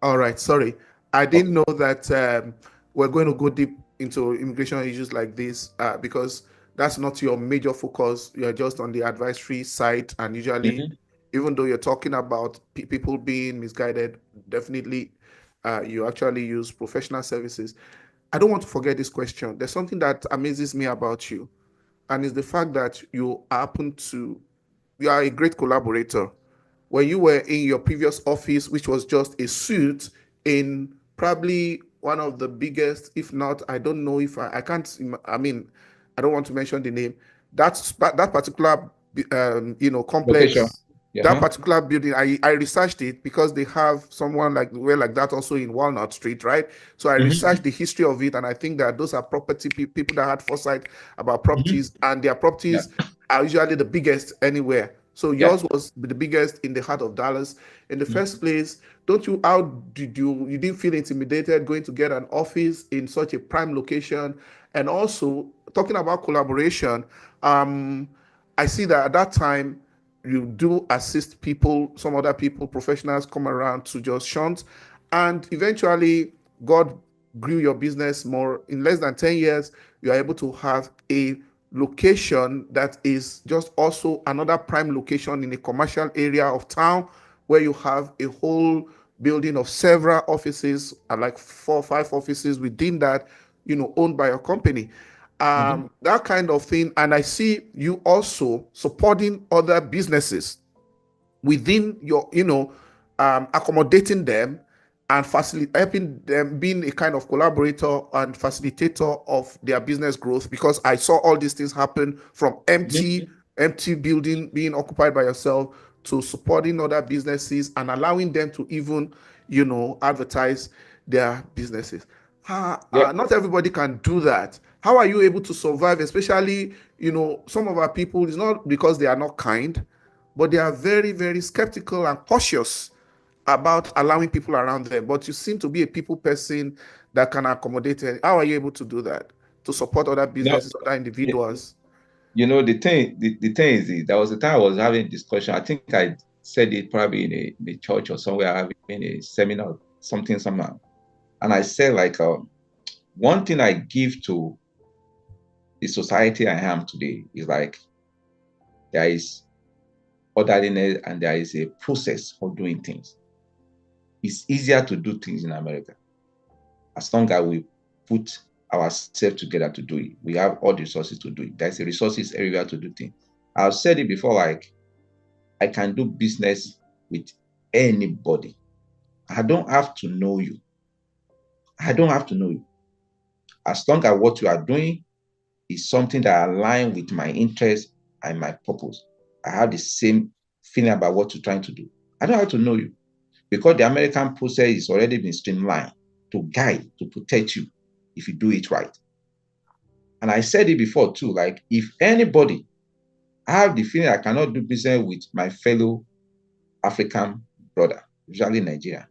All right, sorry. I didn't know that we're going to go deep into immigration issues like this because that's not your major focus. You're just on the advisory side, and usually, Mhm. even though you're talking about people being misguided, definitely you actually use professional services. I don't want to forget this question. There's something that amazes me about you, and it's the fact that you are a great collaborator. When you were in your previous office, which was just a suit in probably one of the biggest, if not, I don't know if I can't, I mean, I don't want to mention the name. That particular, Location. complex, Yeah. that Huh? particular building, I researched it because they have someone like that also in Walnut Street, right? So I researched Mhm. the history of it, and I think that those are property people that had foresight about Mhm. properties, and their Yeah. properties are usually the biggest anywhere. So Yeah. yours was the biggest in the heart of Dallas. In the first Mhm. place, don't you? How did you didn't feel intimidated going to get an office in such a prime location? And also talking about collaboration, I see that at that time you do assist people, some other people, professionals come around to just shunt, and eventually God grew your business more. In less than 10 years, you are able to have a location that is just also another prime location in a commercial area of town where you have a whole building of several offices, like 4 or 5 offices within that, owned by your company. Mhm. That kind of thing. And I see you also supporting other businesses within your, accommodating them and helping them, being a kind of collaborator and facilitator of their business growth. Because I saw all these things happen from empty, Mhm. empty building being occupied by yourself to supporting other businesses and allowing them to even, advertise their businesses. Yep. Not everybody can do that. How are you able to survive, especially, some of our people, it's not because they are not kind, but they are very, very skeptical and cautious about allowing people around them. But you seem to be a people person that can accommodate it. How are you able to do that? To support other No. businesses, other individuals? The thing is, there was a time I was having a discussion. I think I said it probably in a church or somewhere, having a seminar, something, somehow. And I said, like, one thing I give to the society I am today is like there is orderliness and there is a process for doing things. It's easier to do things in America as long as we put ourselves together to do it. We have all the resources to do it. There's the resources everywhere to do things. I've said it before, like I can do business with anybody. I don't have to know you. I don't have to know you. As long as what you are doing is something that aligns with my interest and my purpose. I have the same feeling about what you're trying to do. I don't have to know you because the American process is already been streamlined to guide, to protect you if you do it right. And I said it before too, like if anybody, I have the feeling I cannot do business with my fellow African brother, usually Nigeria.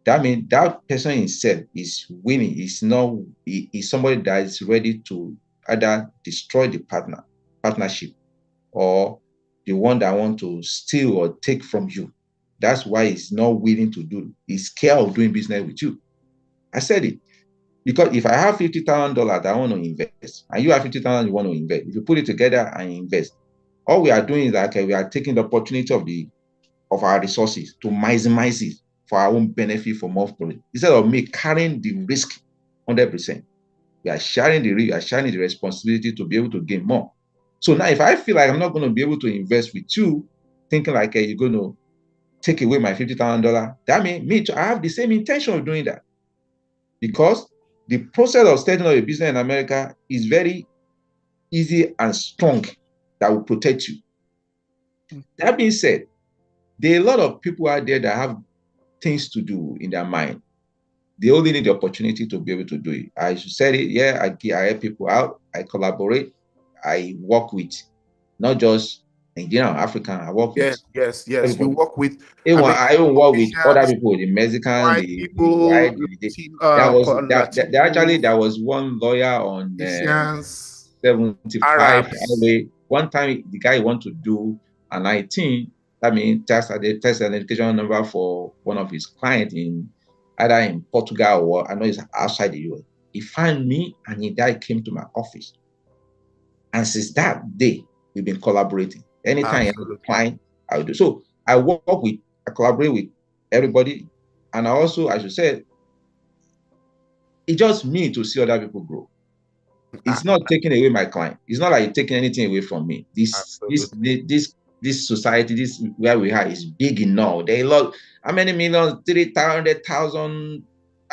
That means that person himself is winning. Is not is somebody that is ready to either destroy the partnership, or the one that want to steal or take from you. That's why he's not willing to do. He's scared of doing business with you. I said it because if I have $50,000 that I want to invest, and you have 50,000 you want to invest, if you put it together and invest, all we are doing is that okay, we are taking the opportunity of our resources to maximize it for our own benefit for more profit. Instead of me carrying the risk 100%, we are sharing the risk, we are sharing the responsibility to be able to gain more. So now, if I feel like I'm not going to be able to invest with you, thinking like hey, you're going to take away my $50,000, that means me too, I have the same intention of doing that because the process of starting up a business in America is very easy and strong that will protect you. That being said, there are a lot of people out there that have things to do in their mind. They only need the opportunity to be able to do it. I said it, yeah, I help people out, I collaborate, I work with not just Nigerian or African, I work with Yes, yes, yes. You everybody. work with Even I American even work with other politicians, people, the Mexican, white the people, white. There was actually Latinos, there was one lawyer on Asians, 75 Arabs. highway. One time the guy want to do an 19, I mean test an education number for one of his clients in either in Portugal or I know it's outside the US. He found me and he came to my office. And since that day, we've been collaborating. Anytime I have a client, I will do. So I collaborate with everybody. And I also, as you said, it's just me to see other people grow. It's not taking away my client. It's not like taking anything away from me. This society, this where we are is big enough. There are a lot. How many millions? 300,000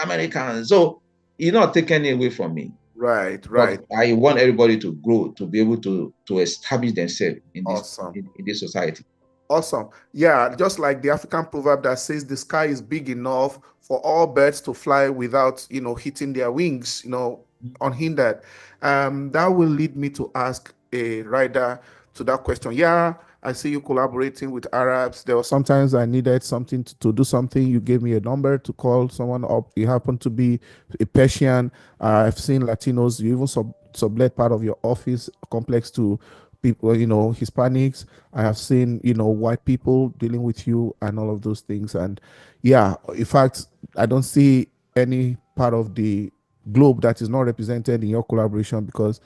Americans. So it's not taking it away from me. Right. But I want everybody to grow, to be able to establish themselves in this in this society. Awesome. Yeah, just like the African proverb that says the sky is big enough for all birds to fly without, hitting their wings, unhindered. That will lead me to ask a writer to that question. Yeah, I see you collaborating with Arabs. There were sometimes I needed something to do something. You gave me a number to call someone up. You happen to be a Persian. I've seen Latinos. You even sublet part of your office complex to people, Hispanics. I have seen, white people dealing with you and all of those things. And yeah, in fact, I don't see any part of the globe that is not represented in your collaboration because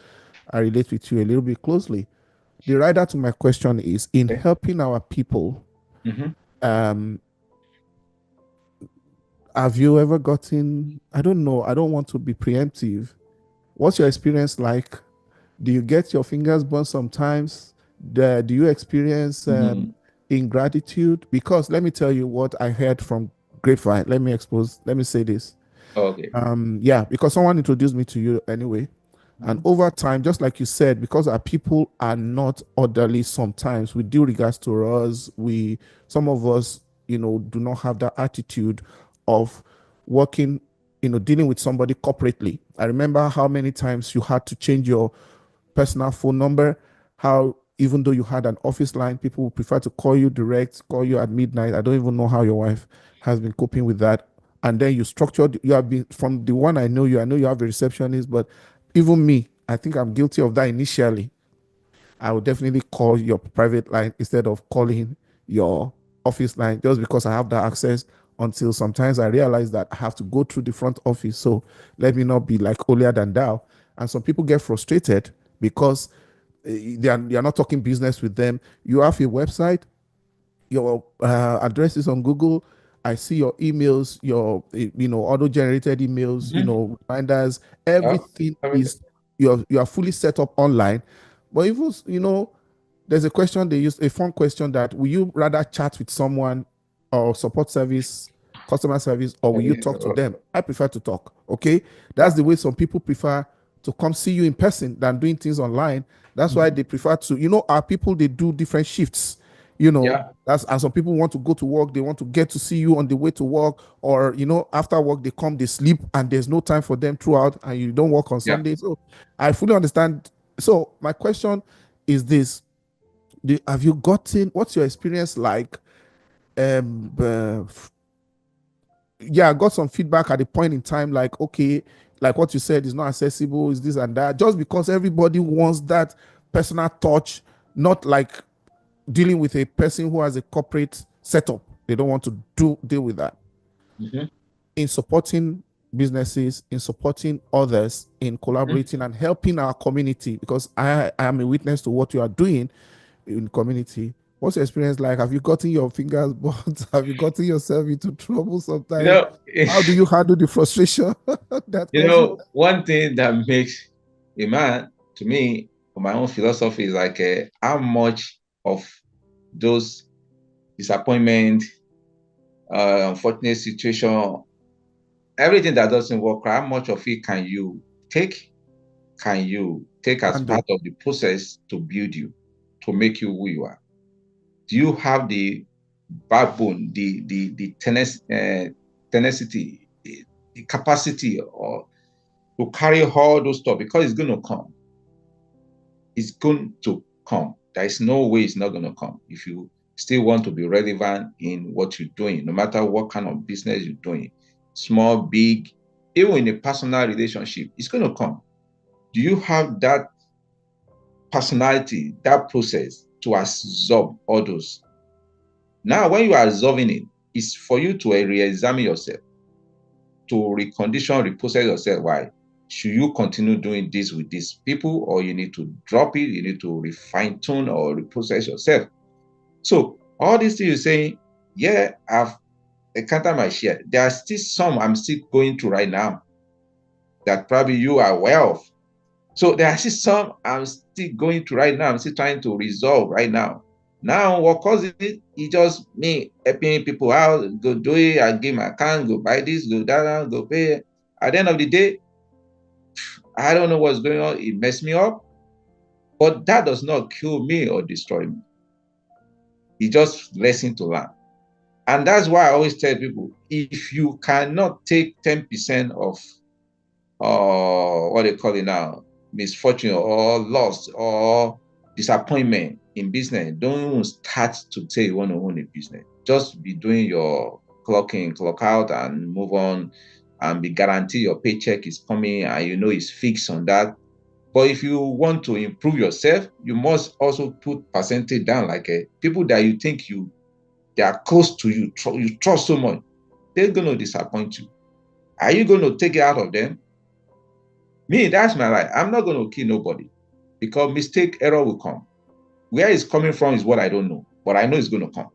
I relate with you a little bit closely. The rider to my question is in helping our people. Have you ever gotten, I don't know, I don't want to be preemptive. What's your experience like? Do you get your fingers burned sometimes? Do you experience ingratitude? Because let me tell you what I heard from grapevine. Let me say this. Okay. Yeah, because someone introduced me to you anyway. And over time, just like you said, because our people are not orderly sometimes, with due regards to us, some of us, do not have that attitude of working, dealing with somebody corporately. I remember how many times you had to change your personal phone number, how even though you had an office line, people would prefer to call you direct, call you at midnight. I don't even know how your wife has been coping with that. And then you have been, from the one I know you have a receptionist, but even me, I think I'm guilty of that initially. I would definitely call your private line instead of calling your office line just because I have that access, until sometimes I realize that I have to go through the front office. So let me not be like holier than thou. And some people get frustrated because they are not talking business with them. You have a website, your address is on Google. I see your emails, your auto-generated emails, reminders. Everything is you are fully set up online. But even there's a question they use, a phone question, that will you rather chat with someone or support service, customer service, or will you talk to them? I prefer to talk. Okay, that's the way some people prefer to come see you in person than doing things online. That's why they prefer to, our people, they do different shifts. And some people want to go to work, they want to get to see you on the way to work, or after work they come, they sleep, and there's no time for them throughout, and you don't work on Sunday. So I fully understand. So my question is this: have you gotten, what's your experience like? Yeah, I got some feedback at the point in time, like, okay, like what you said is not accessible, is this and that, just because everybody wants that personal touch, not like dealing with a person who has a corporate setup. They don't want to deal with that. In supporting businesses, in supporting others, in collaborating and helping our community, because I am a witness to what you are doing in community. What's your experience like? Have you gotten your fingers burnt? Have you gotten yourself into trouble sometimes? How do you handle the frustration? One thing that makes a man, to me, my own philosophy is like how much of those disappointment, unfortunate situation, everything that doesn't work, how much of it can you take? Can you take as part of the process to build you, to make you who you are? Do you have the backbone, the tenacity, the capacity, or to carry all those stuff? Because it's going to come. It's going to come. There is no way it's not going to come. If you still want to be relevant in what you're doing, no matter what kind of business you're doing, small, big, even in a personal relationship, it's going to come. Do you have that personality, that process to absorb all those? Now, when you are absorbing it, it's for you to re-examine yourself. to recondition, reprocess yourself. Why? Should you continue doing this with these people, or you need to drop it? You need to refine tune or reprocess yourself. So all these things you're saying, yeah, I've encountered my share. There are still some I'm still going through right now that probably you are aware of. So there are still some I'm still going through right now. I'm still trying to resolve right now. Now, what causes it? It's just me helping people out, go do it, I give my account, go buy this, go that, go pay. At the end of the day, I don't know what's going on. It messed me up. But that does not kill me or destroy me. It's just lesson to learn. And that's why I always tell people, if you cannot take 10% of what they call it now, misfortune or loss or disappointment in business, don't start to say you want to own a business. Just be doing your clock in, clock out, and move on, and be guaranteed your paycheck is coming and you know it's fixed on that. But if you want to improve yourself, you must also put percentage down, like people that you think they are close to you, you trust so much, they're going to disappoint you. Are you going to take it out of them? Me, that's my life. I'm not going to kill nobody, because mistake, error will come. Where it's coming from is what I don't know, but I know it's going to come.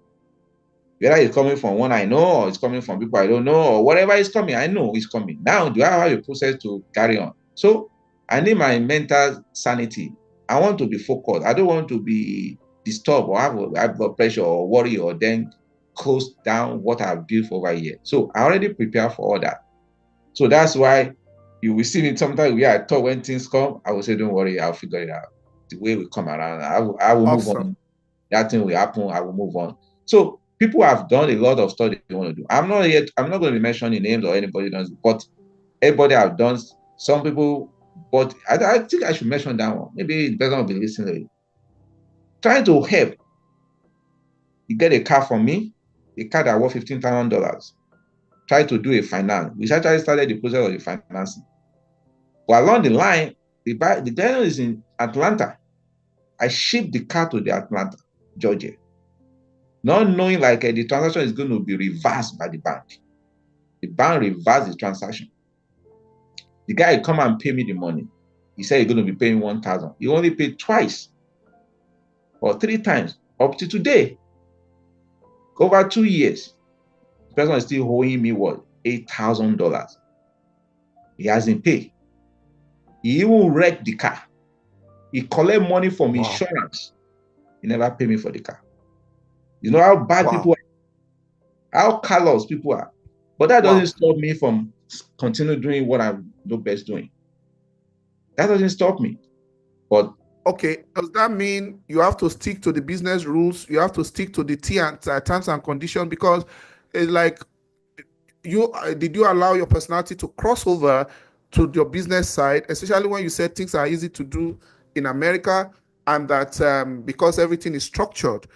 Whether it's coming from one I know, or it's coming from people I don't know, or whatever is coming, I know it's coming. Now, do I have a process to carry on? So I need my mental sanity. I want to be focused. I don't want to be disturbed or have high blood pressure or worry or then close down what I've built for over a year. So I already prepared for all that. So that's why you will see me sometimes where I thought when things come, I will say, don't worry, I'll figure it out. The way we come around, I will move on. That thing will happen, I will move on. So people have done a lot of stuff they want to do. I'm not going to be mentioning names or anybody does, but everybody have done. Some people, but I think I should mention that one. Maybe it doesn't be listening to it. Trying to help. You get a car from me, a car that worth $15,000. Try to do a finance. We actually started the process of the financing. But along the line, the guy is in Atlanta. I shipped the car to the Atlanta, Georgia, not knowing like the transaction is going to be reversed by the bank. The bank reversed the transaction. The guy come and pay me the money. He said he's going to be paying 1,000. He only paid twice or 3 times up to today. Over 2 years, the person is still owing me what? $8,000. He hasn't paid. He even wrecked the car. He collect money from insurance. He never paid me for the car. You know how bad people are, how callous people are. But that doesn't stop me from continuing doing what I know best doing. That doesn't stop me. But okay, does that mean you have to stick to the business rules? You have to stick to the terms and conditions? Because it's like, did you allow your personality to cross over to your business side, especially when you said things are easy to do in America, and that because everything is structured,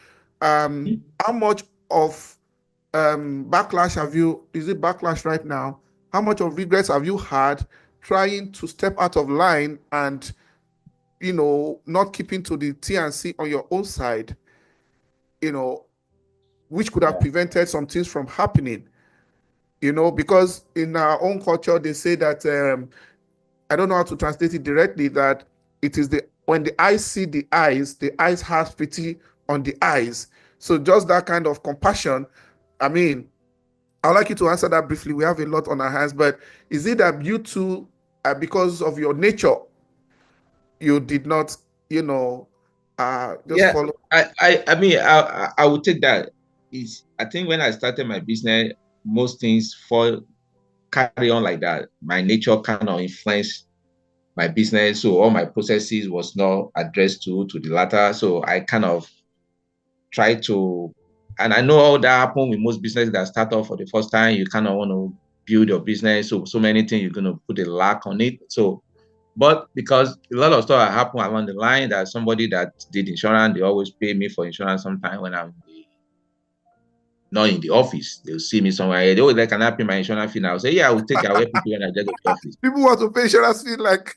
how much of backlash is it backlash right now? How much of regrets have you had trying to step out of line and, not keeping to the T&C on your own side, which could have prevented some things from happening? Because in our own culture, they say that, I don't know how to translate it directly, that it is when the eyes see the eyes have pity on the eyes. So just that kind of compassion. I mean, I'd like you to answer that briefly. We have a lot on our hands, but is it that you two, because of your nature, you did not, just follow? I mean, I would take that. I think when I started my business, most things carry on like that. My nature kind of influenced my business, so all my processes was not addressed to the latter. So I kind of try to, and I know all that happen with most businesses that start off for the first time. You kind of want to build your business, so many things you're going to put a lack on it. So, but because a lot of stuff happen along the line, that somebody that did insurance, they always pay me for insurance. Sometimes when I'm not in the office, they'll see me somewhere. They always like, can I pay my insurance fee now? I'll say, yeah, I will take it away people when I get to the office. People want to pay insurance fee like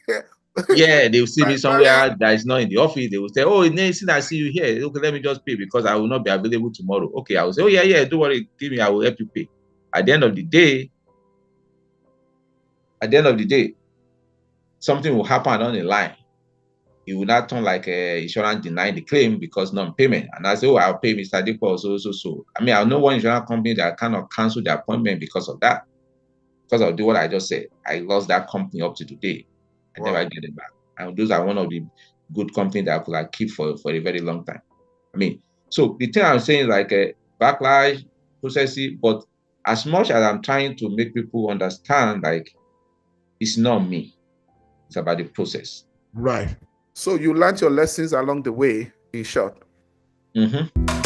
yeah, they'll see me somewhere that is not in the office. They will say, oh, Nathan, I see you here. Okay, let me just pay because I will not be available tomorrow. Okay, I will say, oh, yeah, don't worry, give me, I will help you pay. At the end of the day, at the end of the day, something will happen on the line. It will not turn like a insurance denying the claim because non-payment. And I say, oh, I'll pay Mr. Dipo, so. I mean, I know one insurance company that kind of canceled the appointment because of that. Because of what I just said. I lost that company up to today. I never get it back. And those are one of the good companies that I could like keep for a very long time. I mean, so the thing I'm saying is like a backlash, processing, but as much as I'm trying to make people understand, like, it's not me. It's about the process. Right. So you learned your lessons along the way, in short. Mm-hmm.